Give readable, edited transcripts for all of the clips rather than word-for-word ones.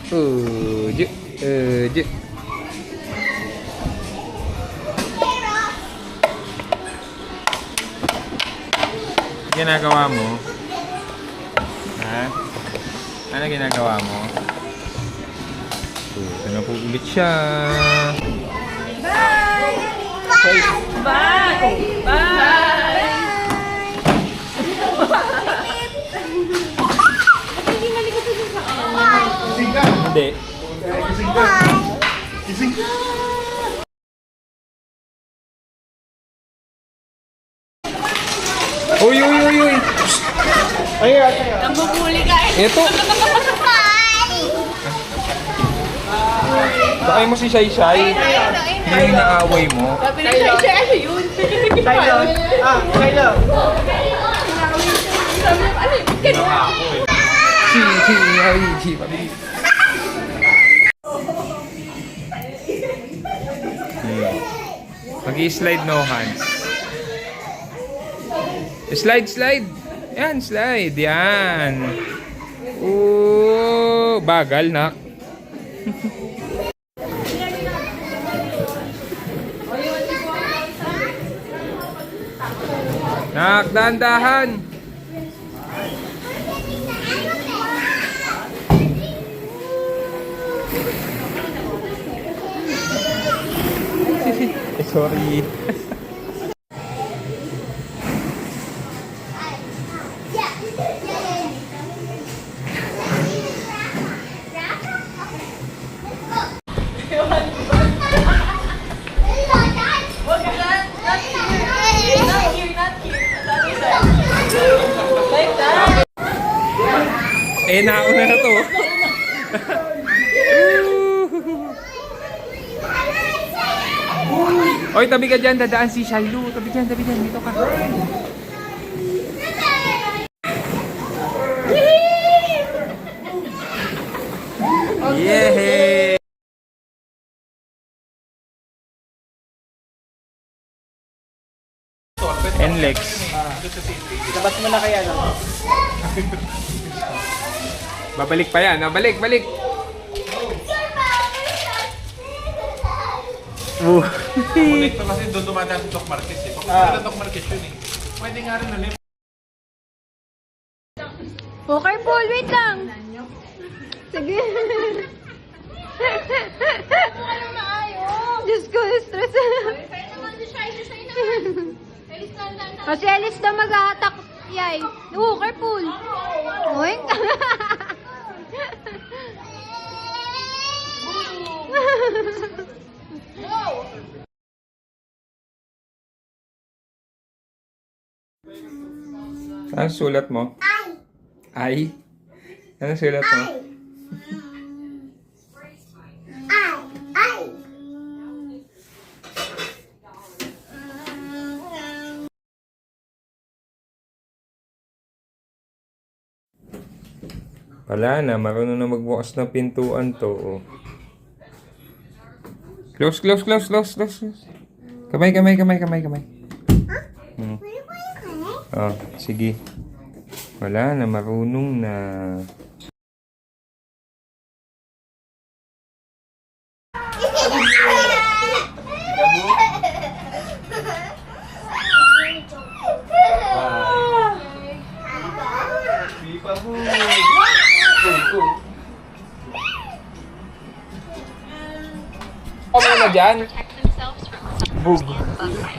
Uju. Uju. Ginagawa mo? Ha? Ano ginagawa mo? Ito na po ulit siya. Bye! Bye! Bye! Hindi. Uy, uy, uy, uy. Ayun. Nambubuli ka eh. Ito. Bakay mo si Shai Shai. Hindi yung naaway mo. Sabi na siya, ano yun? Kylo. Kylo. Sabi na, ano yun? Ganun. Si papi. Mag-i-slide no hands. Slide, slide. Yan, slide. Yan. Oh, bagal nak. Nak, dahan-dahan. Sorry. Eh, nauna na to. Oy, tabi ka dyan. Dadaan si Shiloh. Tabi dyan, tabi dyan. Dito ka. Yehey! NLEX. Labas mo na kaya, no? Babalik pa yan. Balik, balik. Connect kasi doon dumadaan sa Doc Marquez eh. Pag Doc Marquez yun eh. Pwede nga rin ulit. Okay, Paul, wait lang. Sige. Diyos ko, stress. Kasi Alice na mag-a-attack, yay. Oo, careful. Oink. Ano sulat mo? Ay. Ano sulat mo? Wala na, marunong na magbukas ng pintuan to. Oh. Close, close, close, close, close. Kamay, kamay, kamay, kamay, kamay. Oh, sige. Wala na, marunong na. Ano na dyan? Bug.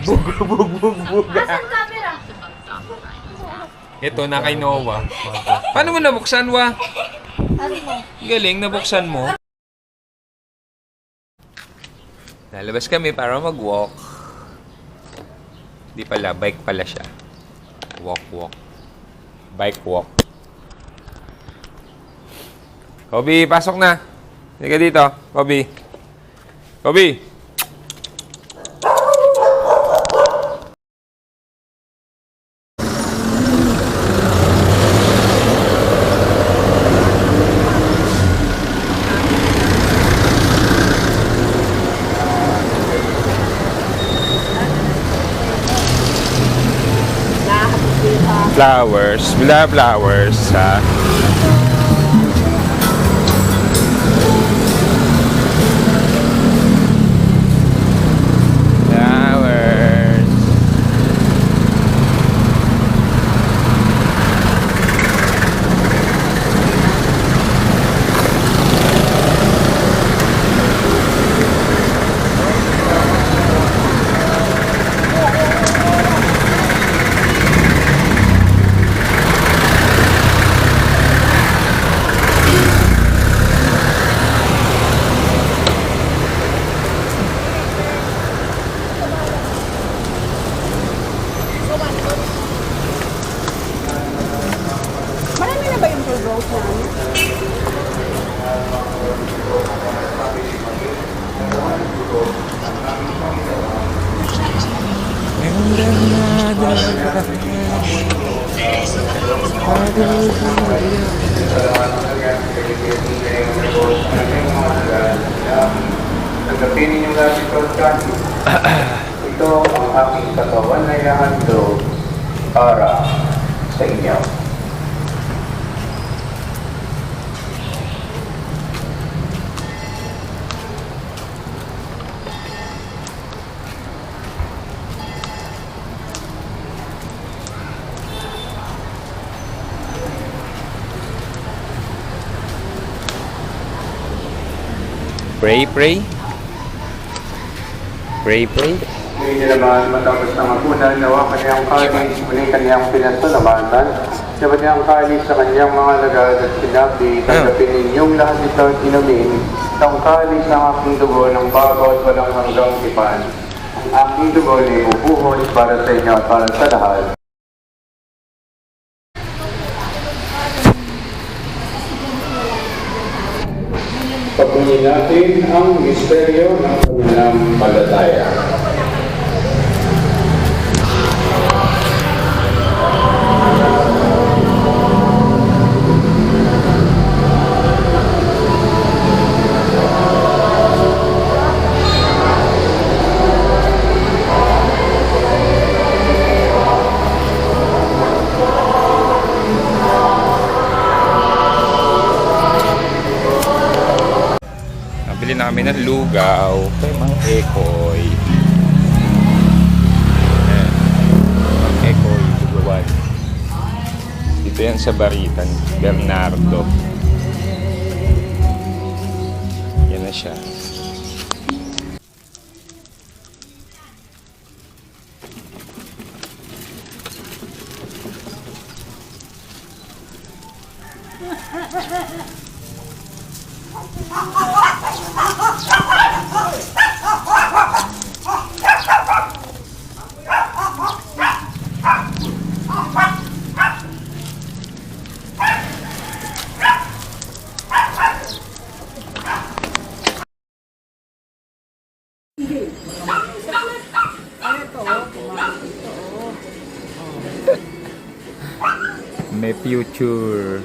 Bug, bug, bug, bug. Ito na kay Noah. Paano mo nabuksan, Wa? Galing, nabuksan mo. Lalabas kami para mag-walk. Di pala, bike pala siya. Walk, walk. Bike walk. Kobe, pasok na. Hindi ka dito, Kobe. Kobe! Flowers. We love flowers, ha? tanggapin ninyong lahat ito at ito ang aking katawan na ihahandog para sa inyo. Pray, pray. Pray, pray. Ngayon naman matapos ng hapunan, nawa kanyang kalis, muli kanyang pinasalamatan, nawa kanyang kalis sa kanyang mga lagad at sinabi, tanggapin ninyong lahat ito at inumin, itong kalis ng aking dugo ng bago at walang hanggang tipan. Ang aking dugo ay bubuhos para sa inyo at para sa lahat. Pagpunin natin ang misteryo ng pananampalataya. Nabili namin ng lugaw kay Mang Ekoy. Ayan. Mang Ekoy, lugawan. Dito yan sa Baritan, Bernardo. Yan na siya. May future.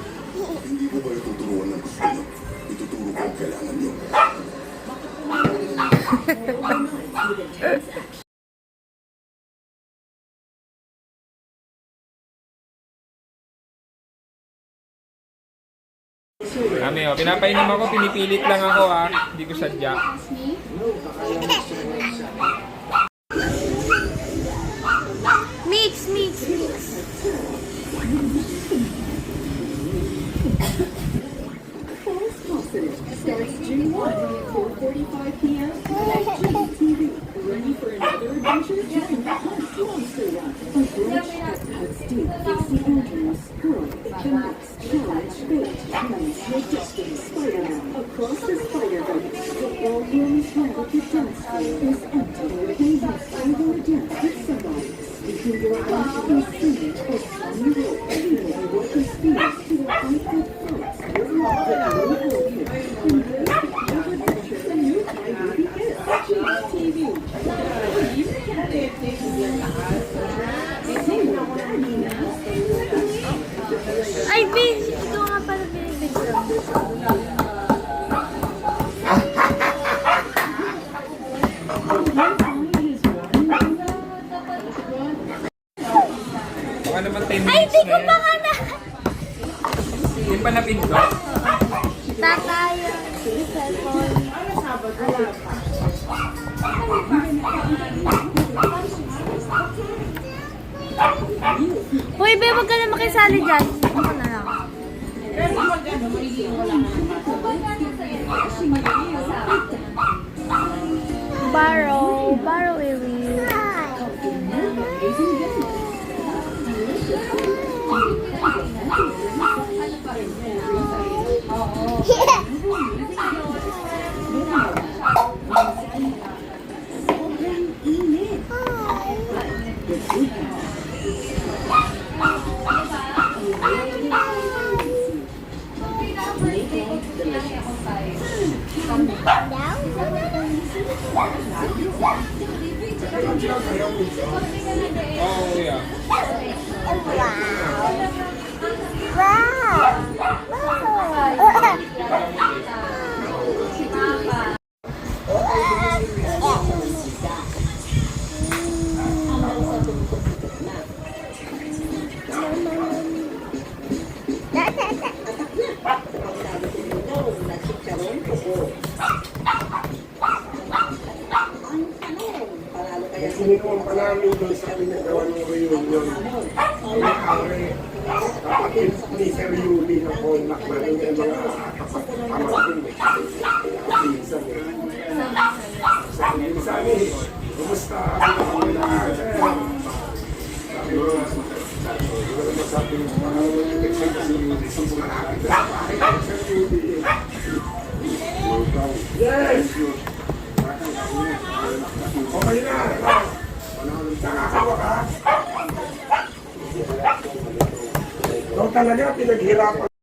Kami, pinapainom ako, pinipilit lang ako hindi ko sadya. Mix, mix, mix. Starts June 1 at 4:45 p.m. on TV. Ready for another adventure? Join the Hunt Monster Run. A brunch that cuts deep. Casey Andrews, Pearl, The Next Challenge, Fate, Plans Your Destiny, Spider-Man. Across the Spider-Verse, the ballroom's magic dance floor is empty. They must either dance with somebody. Between your eyes and singing a sunny road. Leading what this feels to the height that floats. Your love that will hold you. Embrace the kind of adventures a new time will be his. Change TV. Ay, bitch! Ito nga pala binibigyan. Baka naman 10 Ay, minutes di na ko yan. pa nga na... Hindi pa napindot. Tatayo. Cellphone. Hoy, be, wag ka na makisali dyan. Ako na lang. Borrow area. Oh, yeah. Wow. sinunuan pa namin doon sa pinagawa ng reunion. Ang ari, kapatid ni Sir Yuli na po, nakmarin yung mga kapatid. Pinsan eh. Sabi ko, kumusta? Sabi ko, sabi ko, yes! Okay na! Nakakawa ka? Ikaw talaga, pinaghirapan.